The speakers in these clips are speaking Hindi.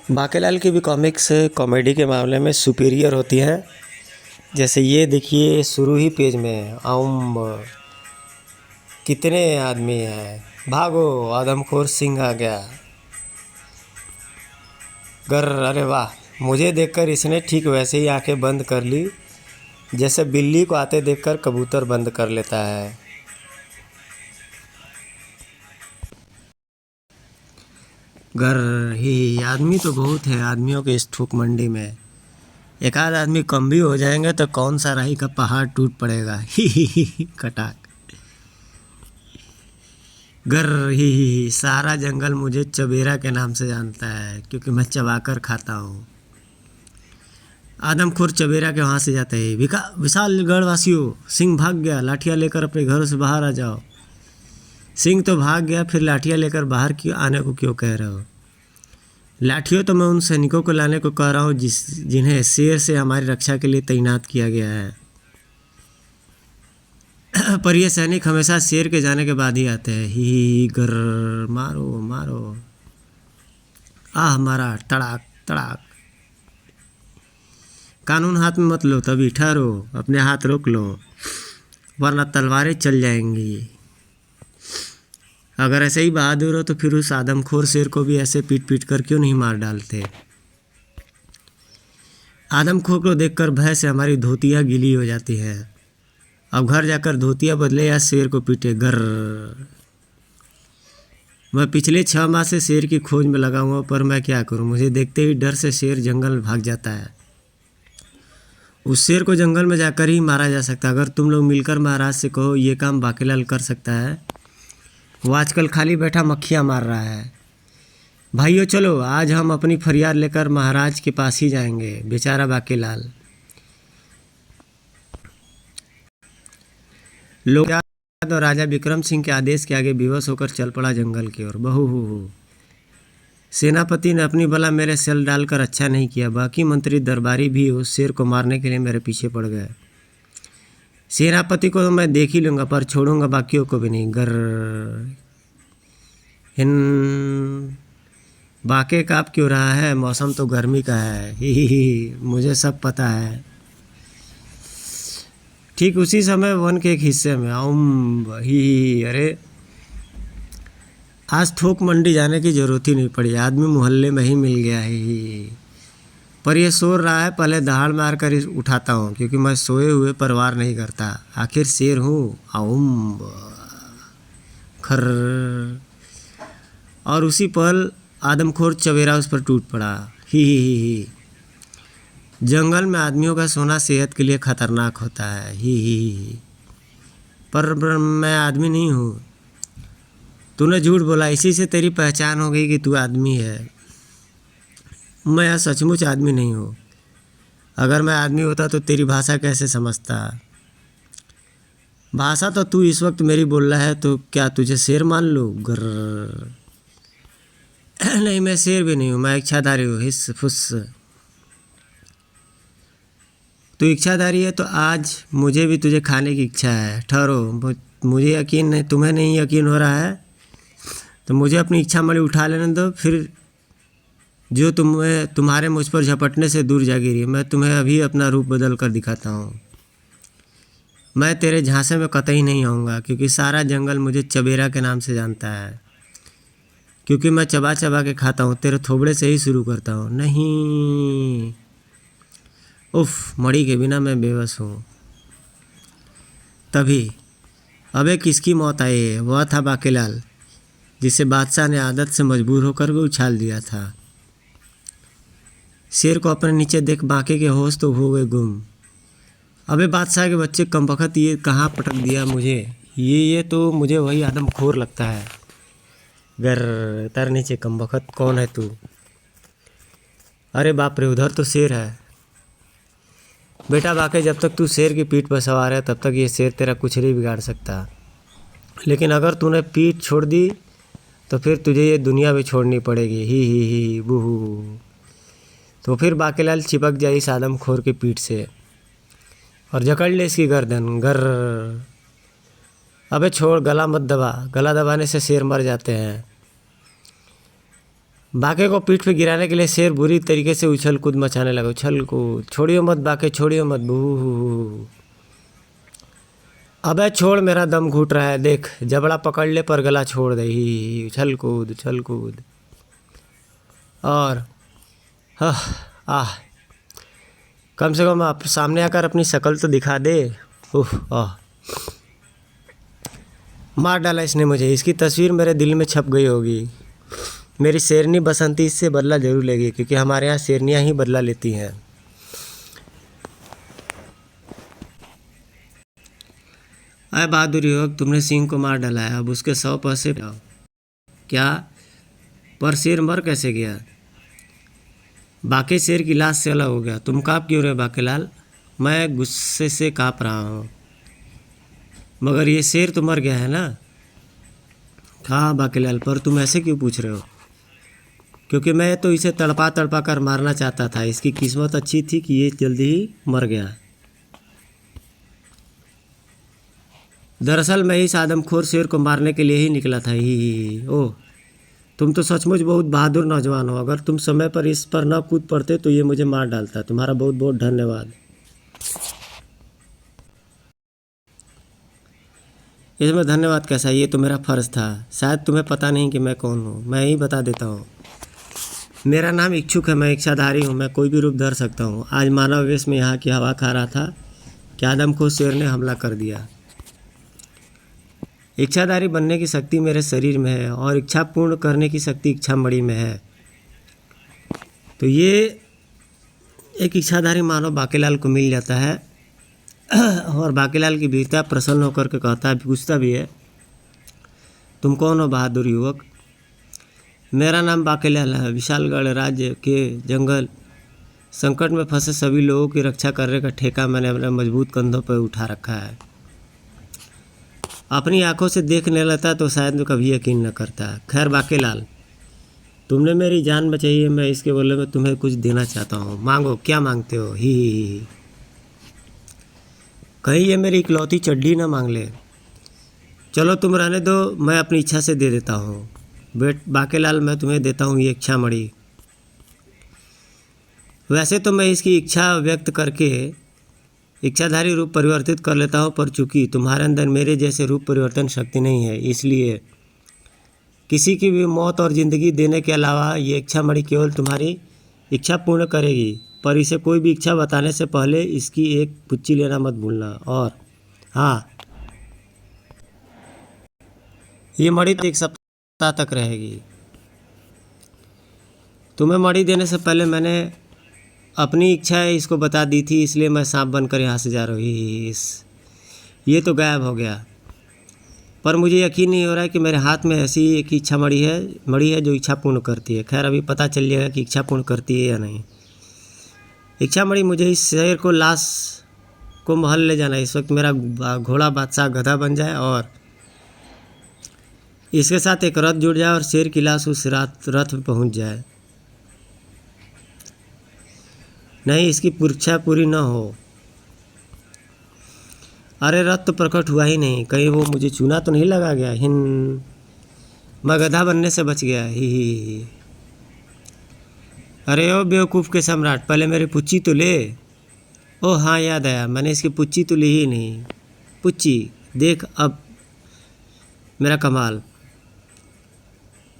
बाकेलाल की भी कॉमिक्स कॉमेडी के मामले में सुपीरियर होती हैं। जैसे ये देखिए, शुरू ही पेज में कितने आदमी हैं, भागो आदमखोर सिंह आ गया। अरे वाह, मुझे देखकर इसने ठीक वैसे ही आंखें बंद कर ली जैसे बिल्ली को आते देखकर कबूतर बंद कर लेता है। गर ही आदमी तो बहुत है आदमियों के इस थूक मंडी में। एक आध आदमी कम भी हो जाएंगे तो कौन सा राही का पहाड़ टूट पड़ेगा। ही कटाक। ही सारा जंगल मुझे चबेरा के नाम से जानता है क्योंकि मैं चबाकर खाता हूँ। आदमखोर चबेरा के वहाँ से जाते हैं। विशालगढ़ वासियों, सिंह भाग गया, लाठियाँ लेकर अपने घरों से बाहर आ जाओ। सिंह तो भाग गया, फिर लाठियाँ लेकर बाहर क्यों आने को क्यों कह रहे हो? लाठियों तो मैं उन सैनिकों को लाने को कह रहा हूँ जिन्हें शेर से हमारी रक्षा के लिए तैनात किया गया है। पर ये सैनिक हमेशा शेर के जाने के बाद ही आते हैं। ही गर, मारो मारो, आह मारा, तड़ाक तड़ाक। कानून हाथ में मत लो, तभी ठहरो, अपने हाथ रोक लो वरना तलवारें चल जाएंगी। अगर ऐसे ही बहादुर हो तो फिर उस आदमखोर शेर को भी ऐसे पीट पीट कर क्यों नहीं मार डालते? आदमखोर को देखकर भय से हमारी धोतियाँ गीली हो जाती हैं। अब घर जाकर धोतियाँ बदले या शेर को पीटे। मैं पिछले 6 माह से शेर की खोज में लगा हुआ, पर मैं क्या करूं? मुझे देखते ही डर से शेर जंगल में भाग जाता है। उस शेर को जंगल में जाकर ही मारा जा सकता है। अगर तुम लोग मिलकर महाराज से कहो ये काम बाकेलाल कर सकता है, वो आजकल खाली बैठा मक्खियाँ मार रहा है। भाइयों चलो, आज हम अपनी फरियाद लेकर महाराज के पास ही जाएंगे। बेचारा बाकेलाल। लोग और राजा विक्रम सिंह के आदेश के आगे विवश होकर चल पड़ा जंगल की ओर। बहु सेनापति ने अपनी बला मेरे सेल डालकर अच्छा नहीं किया। बाकी मंत्री दरबारी भी उस शेर को मारने के लिए मेरे पीछे पड़ गए। सेनापति को तो मैं देख ही लूँगा, पर छोड़ूंगा बाकियों को भी नहीं। बाके काँप क्यों रहा है? मौसम तो गर्मी का है। ही मुझे सब पता है। ठीक उसी समय वन के एक हिस्से में अरे आज थोक मंडी जाने की ज़रूरत ही नहीं पड़ी, आदमी मोहल्ले में ही मिल गया है। पर यह सो रहा है, पहले दहाड़ मार कर उठाता हूँ क्योंकि मैं सोए हुए परवार नहीं करता। आखिर शेर हूँ। खर। और उसी पल आदमखोर चबेरा उस पर टूट पड़ा। ही जंगल में आदमियों का सोना सेहत के लिए खतरनाक होता है। ही पर मैं आदमी नहीं हूँ। तूने झूठ बोला, इसी से तेरी पहचान हो गई कि तू आदमी है। मैं यहाँ सचमुच आदमी नहीं हूँ। अगर मैं आदमी होता तो तेरी भाषा कैसे समझता? भाषा तो तू इस वक्त मेरी बोल रहा है, तो क्या तुझे शेर मान लूँ? नहीं, मैं शेर भी नहीं हूँ, मैं इच्छाधारी हूँ। हिस्स फुस्स। तू इच्छाधारी है तो आज मुझे भी तुझे खाने की इच्छा है। ठहरो, मुझे यकीन नहीं, तुम्हें नहीं यकीन हो रहा है तो मुझे अपनी इच्छा मणि उठा लेने दो, फिर जो तुम्हारे मुझ पर झपटने से दूर जा गिरी। मैं तुम्हें अभी अपना रूप बदल कर दिखाता हूँ। मैं तेरे झांसे में कतई नहीं आऊँगा क्योंकि सारा जंगल मुझे चबेरा के नाम से जानता है। क्योंकि मैं चबा चबा के खाता हूँ, तेरे थोबड़े से ही शुरू करता हूँ। नहीं, उफ, मड़ी के बिना मैं बेबस हूँ। तभी अबे किसकी मौत आई है? वह था बाकेलाल, जिसे बादशाह ने आदत से मजबूर होकर भी उछाल दिया था। शेर को अपने नीचे देख बाके के होश तो हो गए गुम। अबे बादशाह के बच्चे कमबख्त, ये कहाँ पटक दिया मुझे? ये तो मुझे वही आदमखोर लगता है। तर नीचे कमबख्त, कौन है तू? अरे बाप रे, उधर तो शेर है। बेटा बाके, जब तक तू शेर की पीठ पर सवार है तब तक ये शेर तेरा कुछ नहीं बिगाड़ सकता, लेकिन अगर तूने पीठ छोड़ दी तो फिर तुझे ये दुनिया भी छोड़नी पड़ेगी। ही बूहू। तो फिर बाकेलाल चिपक जाए इस आदमखोर की पीठ से और जकड़ ले इसकी गर्दन। अबे छोड़, गला मत दबा, गला दबाने से शेर मर जाते हैं। बाके को पीठ पे गिराने के लिए शेर बुरी तरीके से उछल कूद मचाने लगा। उछल कूद, छोड़ियो मत बाके, छोड़ियो मत, बू। अबे छोड़, मेरा दम घुट रहा है, देख जबड़ा पकड़ ले पर गला छोड़ दे। ही उछल कूद, उछल कूद। और हाँ, आह, कम से कम आप सामने आकर अपनी शक्ल तो दिखा दे। उह, आह, मार डाला इसने मुझे। इसकी तस्वीर मेरे दिल में छप गई होगी। मेरी शेरनी बसंती इससे बदला जरूर लेगी, क्योंकि हमारे यहाँ शेरनियाँ ही बदला लेती हैं। अरे बहादुर युवक, तुमने सिंह को मार डाला है, अब उसके 100 पैसे पाओ। क्या? पर शेर मर कैसे गया? बाकी शेर की लाश से अलग हो गया। तुम काँप क्यों रहे बाकेलाल? मैं गुस्से से काँप रहा हूँ। मगर ये शेर तो मर गया है ना? हाँ बाकेलाल, पर तुम ऐसे क्यों पूछ रहे हो? क्योंकि मैं तो इसे तड़पा तड़पा कर मारना चाहता था। इसकी किस्मत अच्छी थी कि ये जल्दी ही मर गया। दरअसल मैं इस आदमखोर शेर को मारने के लिए ही निकला था। ही ओह, तुम तो सचमुच बहुत बहादुर नौजवान हो। अगर तुम समय पर इस पर न कूद पड़ते तो ये मुझे मार डालता। तुम्हारा बहुत बहुत धन्यवाद। इसमें धन्यवाद कैसा? ये तो मेरा फ़र्ज़ था। शायद तुम्हें पता नहीं कि मैं कौन हूँ। मैं ही बता देता हूँ। मेरा नाम इच्छुक है। मैं इच्छाधारी हूँ। मैं कोई भी रूप धर सकता हूँ। आज मानव वेश में यहाँ की हवा खा रहा था कि आदमखोर शेर ने हमला कर दिया। इच्छाधारी बनने की शक्ति मेरे शरीर में है और इच्छा पूर्ण करने की शक्ति इच्छा मणि में है। तो ये एक इच्छाधारी मानव बाकेलाल को मिल जाता है और बाकेलाल की वीरता प्रसन्न होकर के कहता है, पूछता भी है, तुम कौन हो बहादुर युवक? मेरा नाम बाकेलाल है। विशालगढ़ राज्य के जंगल संकट में फंसे सभी लोगों की रक्षा करने का ठेका मैंने अपने मजबूत कंधों पर उठा रखा है। अपनी आंखों से देखने लगता तो शायद मैं कभी यकीन न करता। खैर बाकेलाल, तुमने मेरी जान बचाई है। मैं इसके बदले में तुम्हें कुछ देना चाहता हूँ। मांगो, क्या मांगते हो? ही कहीं ये मेरी इकलौती चड्डी ना मांग ले। चलो तुम रहने दो, मैं अपनी इच्छा से दे देता हूँ। बाकेलाल, मैं तुम्हें देता हूँ ये इच्छा मणि। वैसे तो मैं इसकी इच्छा व्यक्त करके इच्छाधारी रूप परिवर्तित कर लेता हूँ, पर चूंकि तुम्हारे अंदर मेरे जैसे रूप परिवर्तन शक्ति नहीं है, इसलिए किसी की भी मौत और ज़िंदगी देने के अलावा ये इच्छा मणि केवल तुम्हारी इच्छा पूर्ण करेगी। पर इसे कोई भी इच्छा बताने से पहले इसकी एक पुच्ची लेना मत भूलना। और हाँ, ये मणि तो 1 सप्ताह तक रहेगी। तुम्हें मणि देने से पहले मैंने अपनी इच्छा इसको बता दी थी, इसलिए मैं सांप बनकर यहाँ से जा रही। ये तो गायब हो गया। पर मुझे यकीन नहीं हो रहा है कि मेरे हाथ में ऐसी एक इच्छा मणि है जो इच्छा पूर्ण करती है। खैर, अभी पता चल जाएगा कि इच्छा पूर्ण करती है या नहीं। इच्छा मणि मुझे इस शेर को लाश को महल ले जाना है। इस वक्त मेरा घोड़ा बादशाह गधा बन जाए और इसके साथ एक रथ जुड़ जाए और शेर की लाश उस रथ में पहुँच जाए। नहीं, इसकी परीक्षा पूरी न हो। अरे रथ तो प्रकट हुआ ही नहीं। कहीं वो मुझे चूना तो नहीं लगा गया? मैं गधा बनने से बच गया। ही अरे ओ बेवकूफ़ के सम्राट, पहले मेरी पुच्ची तो ले। ओ हाँ, याद आया, मैंने इसकी पुच्ची तो ली ही नहीं। पुच्ची देख अब मेरा कमाल।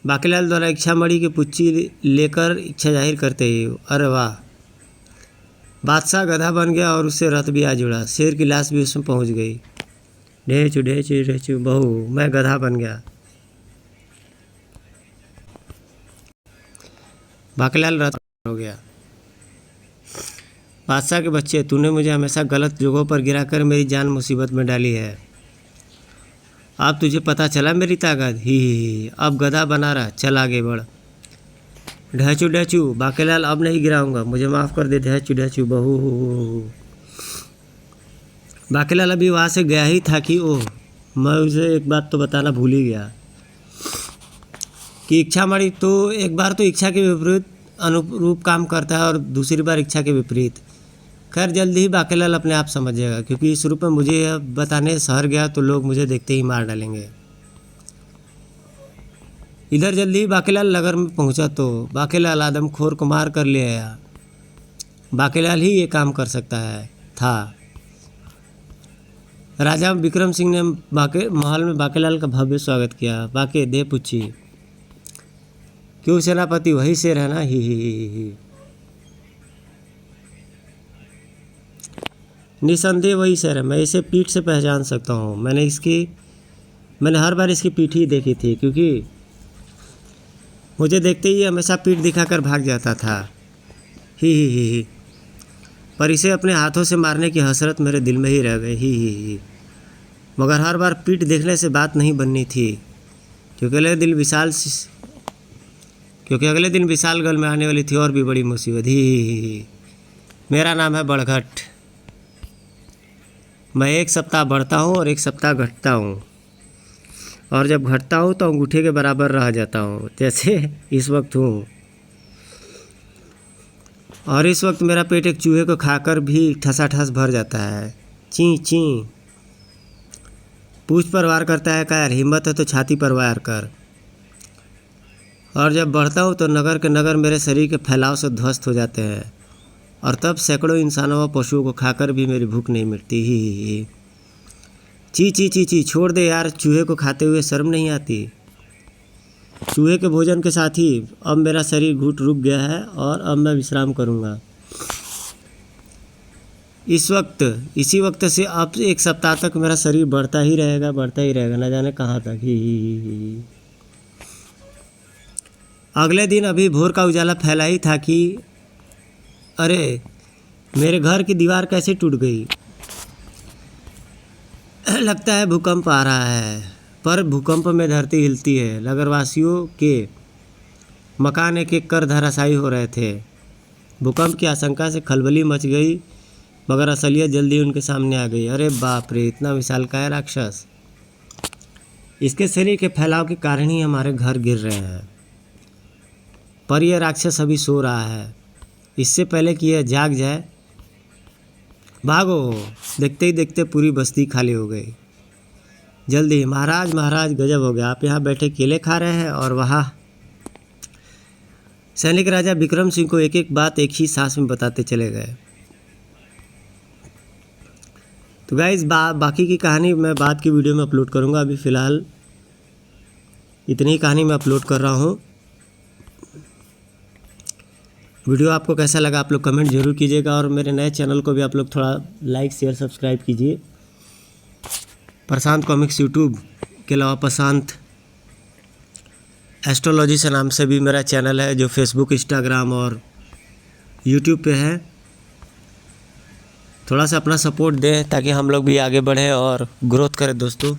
बाकेलाल द्वारा इच्छा मणि की पुच्ची लेकर इच्छा जाहिर करते ही, अरे वाह, बादशाह गधा बन गया और उससे रथ भी आ जुड़ा। शेर की लाश भी उसमें पहुंच गई। ढेचू ढेचू ढेचू बहू, मैं गधा बन गया। बाकेलाल रथ हो गया। बादशाह के बच्चे, तूने मुझे हमेशा गलत जगहों पर गिराकर मेरी जान मुसीबत में डाली है। अब तुझे पता चला मेरी ताकत। ही अब गधा बना रहा, चल आगे बढ़। ढेचू ढेचू, बाकेलाल अब नहीं गिराऊंगा, मुझे माफ़ कर दे। ढेचू ढेचू बहू। बाकेलाल अभी वहाँ से गया ही था कि ओह, मैं उसे एक बात तो बताना भूल ही गया कि इच्छा मणि तो एक बार तो इच्छा के विपरीत अनुरूप काम करता है और दूसरी बार इच्छा के विपरीत। खैर, जल्दी ही बाकेलाल अपने आप समझ जाएगा, क्योंकि इस रूप में मुझे यह बताने शहर गया तो लोग मुझे देखते ही मार डालेंगे। इधर जल्दी बाकीलाल नगर में पहुंचा तो बाकीलाल आदमखोर को मार कर ले आया। बाकीलाल ही ये काम कर सकता है था। राजा विक्रम सिंह ने महल में बाकीलाल का भव्य स्वागत किया। बाकी दे पूछी, क्यों सेनापति वही शेर है ना? ही। निसंदेह वही शेर है, मैं इसे पीठ से पहचान सकता हूँ। मैंने हर बार इसकी पीठ ही देखी थी, क्योंकि मुझे देखते ही हमेशा पीठ दिखाकर भाग जाता था। ही। पर इसे अपने हाथों से मारने की हसरत मेरे दिल में ही रह गई। ही। मगर हर बार पीठ देखने से बात नहीं बननी थी, क्योंकि अगले दिन विशालगढ़ में आने वाली थी और भी बड़ी मुसीबत। ही। मेरा नाम है बड़घट। मैं एक सप्ताह बढ़ता हूँ और एक सप्ताह घटता हूँ, और जब घटता हूँ तो अंगूठे के बराबर रह जाता हूँ, जैसे इस वक्त हूँ। और इस वक्त मेरा पेट एक चूहे को खाकर भी ठसाठस भर जाता है। ची ची। पूंछ पर वार करता है कायर, हिम्मत है तो छाती पर वार कर। और जब बढ़ता हूँ तो नगर के नगर मेरे शरीर के फैलाव से ध्वस्त हो जाते हैं, और तब सैकड़ों इंसानों व पशुओं को खाकर भी मेरी भूख नहीं मिटती। ही। ची। छोड़ दे यार, चूहे को खाते हुए शर्म नहीं आती? चूहे के भोजन के साथ ही अब मेरा शरीर घुट रुक गया है, और अब मैं विश्राम करूंगा। इसी वक्त से अब एक सप्ताह तक मेरा शरीर बढ़ता ही रहेगा, न जाने कहाँ तक। ही। अगले दिन अभी भोर का उजाला फैला ही था कि अरे, मेरे घर की दीवार कैसे टूट गई? लगता है भूकंप आ रहा है। पर भूकंप में धरती हिलती है। नगरवासियों के मकान एक एक कर धराशायी हो रहे थे। भूकंप की आशंका से खलबली मच गई, मगर असलियत जल्दी उनके सामने आ गई। अरे बाप रे, इतना विशालकाय राक्षस! इसके शरीर के फैलाव के कारण ही हमारे घर गिर रहे हैं। पर यह राक्षस अभी सो रहा है, इससे पहले कि यह जाग जाए। भागो! देखते ही देखते पूरी बस्ती खाली हो गई। जल्दी! महाराज गजब हो गया, आप यहाँ बैठे केले खा रहे हैं और वहाँ। सैनिक राजा विक्रम सिंह को एक एक बात एक ही सांस में बताते चले गए। तो गाइस, बाकी की कहानी मैं बाद की वीडियो में अपलोड करूँगा। अभी फ़िलहाल इतनी ही कहानी मैं अपलोड कर रहा हूँ। वीडियो आपको कैसा लगा आप लोग कमेंट जरूर कीजिएगा, और मेरे नए चैनल को भी आप लोग थोड़ा लाइक शेयर सब्सक्राइब कीजिए। प्रशांत कॉमिक्स यूट्यूब के अलावा प्रशांत एस्ट्रोलॉजी से नाम से भी मेरा चैनल है, जो फेसबुक, इंस्टाग्राम और यूट्यूब पे है। थोड़ा सा अपना सपोर्ट दें ताकि हम लोग भी आगे बढ़ें और ग्रोथ करें दोस्तों।